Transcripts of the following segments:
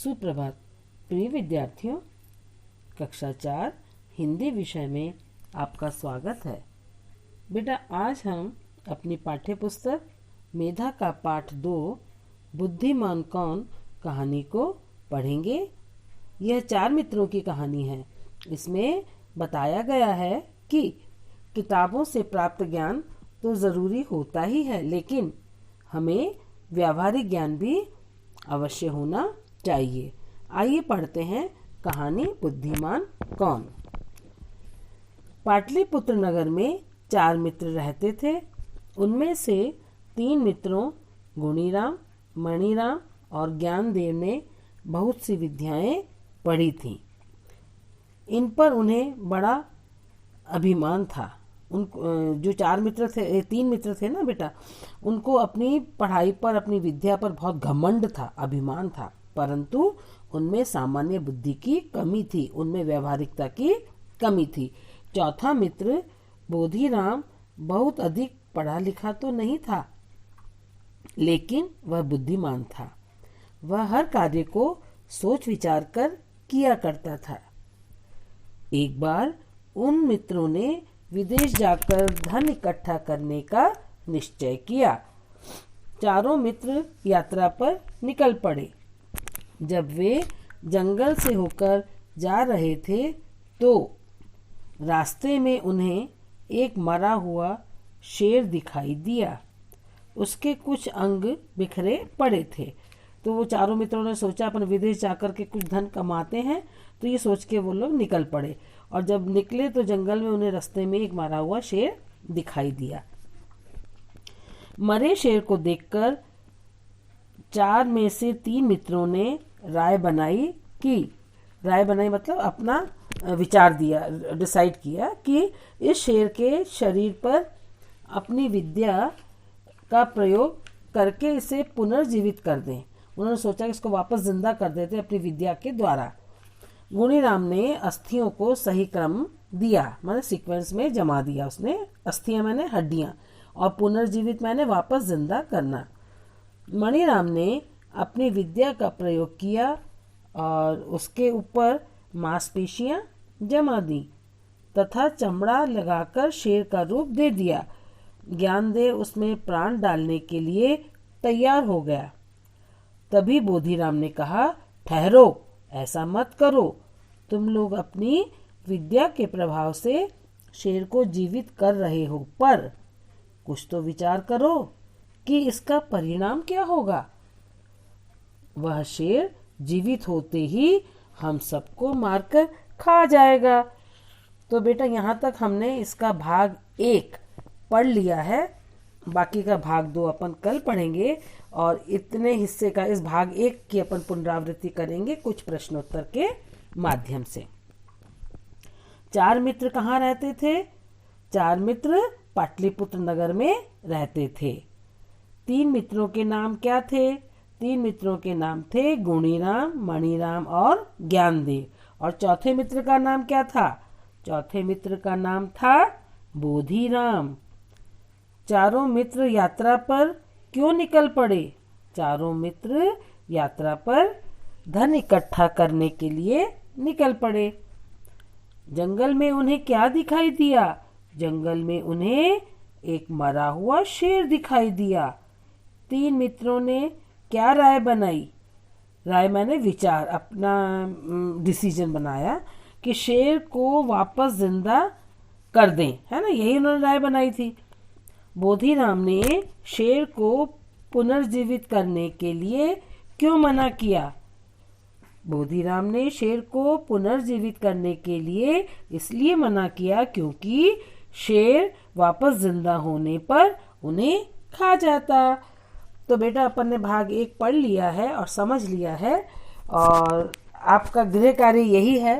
सुप्रभात प्रिय विद्यार्थियों, कक्षा 4 हिंदी विषय में आपका स्वागत है। बेटा, आज हम अपनी पाठ्य पुस्तक मेधा का पाठ 2 बुद्धिमान कौन कहानी को पढ़ेंगे। यह 4 मित्रों की कहानी है। इसमें बताया गया है कि किताबों से प्राप्त ज्ञान तो ज़रूरी होता ही है, लेकिन हमें व्यावहारिक ज्ञान भी अवश्य होना चाहिए। आइए पढ़ते हैं कहानी बुद्धिमान कौन। पाटलिपुत्र नगर में 4 मित्र रहते थे। उनमें से 3 मित्रों गुणीराम, मणिराम और ज्ञानदेव ने बहुत सी विद्याएं पढ़ी थीं। इन पर उन्हें बड़ा अभिमान था। उन जो 3 मित्र थे ना बेटा, उनको अपनी पढ़ाई पर, अपनी विद्या पर बहुत घमंड था, अभिमान था, परंतु उनमें सामान्य बुद्धि की कमी थी, उनमें व्यावहारिकता की कमी थी। चौथा मित्र बोधिराम बहुत अधिक पढ़ा लिखा तो नहीं था, लेकिन वह बुद्धिमान था। वह हर कार्य को सोच विचार कर किया करता था। एक बार उन मित्रों ने विदेश जाकर धन इकट्ठा करने का निश्चय किया। चारों मित्र यात्रा पर निकल पड़े। जब वे जंगल से होकर जा रहे थे तो रास्ते में उन्हें एक मरा हुआ शेर दिखाई दिया। उसके कुछ अंग बिखरे पड़े थे। तो वो चारों मित्रों ने सोचा अपन विदेश जाकर के कुछ धन कमाते हैं, तो ये सोच के वो लोग निकल पड़े। और जब निकले तो जंगल में उन्हें रास्ते में एक मरा हुआ शेर दिखाई दिया। मरे शेर को देखकर 4 में से 3 मित्रों ने राय बनाई मतलब अपना विचार दिया, डिसाइड किया कि इस शेर के शरीर पर अपनी विद्या का प्रयोग करके इसे पुनर्जीवित कर दें। उन्होंने सोचा कि इसको वापस जिंदा कर देते अपनी विद्या के द्वारा। गुणीराम ने अस्थियों को सही क्रम दिया, मतलब सीक्वेंस में जमा दिया। उसने अस्थियां मैंने हड्डियां, और पुनर्जीवित मैंने वापस जिंदा करना। मणिराम ने अपनी विद्या का प्रयोग किया और उसके ऊपर मांसपेशियां जमा दी तथा चमड़ा लगाकर शेर का रूप दे दिया। ज्ञानदेव उसमें प्राण डालने के लिए तैयार हो गया। तभी बोधिराम ने कहा, ठहरो, ऐसा मत करो। तुम लोग अपनी विद्या के प्रभाव से शेर को जीवित कर रहे हो, पर कुछ तो विचार करो कि इसका परिणाम क्या होगा। वह शेर जीवित होते ही हम सबको मारकर खा जाएगा। तो बेटा, यहाँ तक हमने इसका भाग 1 पढ़ लिया है। बाकी का भाग 2 अपन कल पढ़ेंगे, और इतने हिस्से का इस भाग 1 की अपन पुनरावृत्ति करेंगे कुछ प्रश्नोत्तर के माध्यम से। 4 मित्र कहाँ रहते थे? 4 मित्र पाटलिपुत्र नगर में रहते थे। 3 मित्रों के नाम क्या थे? 3 मित्रों के नाम थे गुणीराम, मणिराम और ज्ञानदेव। और चौथे मित्र का नाम क्या था? चौथे मित्र का नाम था बोधिराम। चारों मित्र यात्रा पर क्यों निकल पड़े? चारों मित्र यात्रा पर धन इकट्ठा करने के लिए निकल पड़े। जंगल में उन्हें क्या दिखाई दिया? जंगल में उन्हें एक मरा हुआ शेर दिखाई दिया। 3 मित्रों ने क्या राय बनाई? राय मैंने विचार, अपना डिसीजन बनाया कि शेर को वापस जिंदा कर दें, है ना, यही उन्होंने राय बनाई थी। बोधिराम ने शेर को पुनर्जीवित करने के लिए क्यों मना किया? बोधिराम ने शेर को पुनर्जीवित करने के लिए इसलिए मना किया क्योंकि शेर वापस जिंदा होने पर उन्हें खा जाता। तो बेटा, अपन ने भाग 1 पढ़ लिया है और समझ लिया है, और आपका गृह कार्य यही है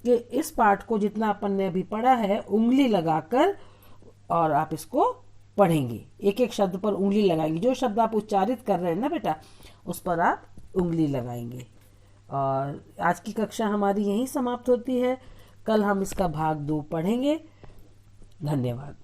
कि इस पाठ को जितना अपन ने अभी पढ़ा है उंगली लगाकर और आप इसको पढ़ेंगे। एक एक शब्द पर उंगली लगाएंगे। जो शब्द आप उच्चारित कर रहे हैं ना बेटा, उस पर आप उंगली लगाएंगे। और आज की कक्षा हमारी यहीं समाप्त होती है। कल हम इसका भाग 2 पढ़ेंगे। धन्यवाद।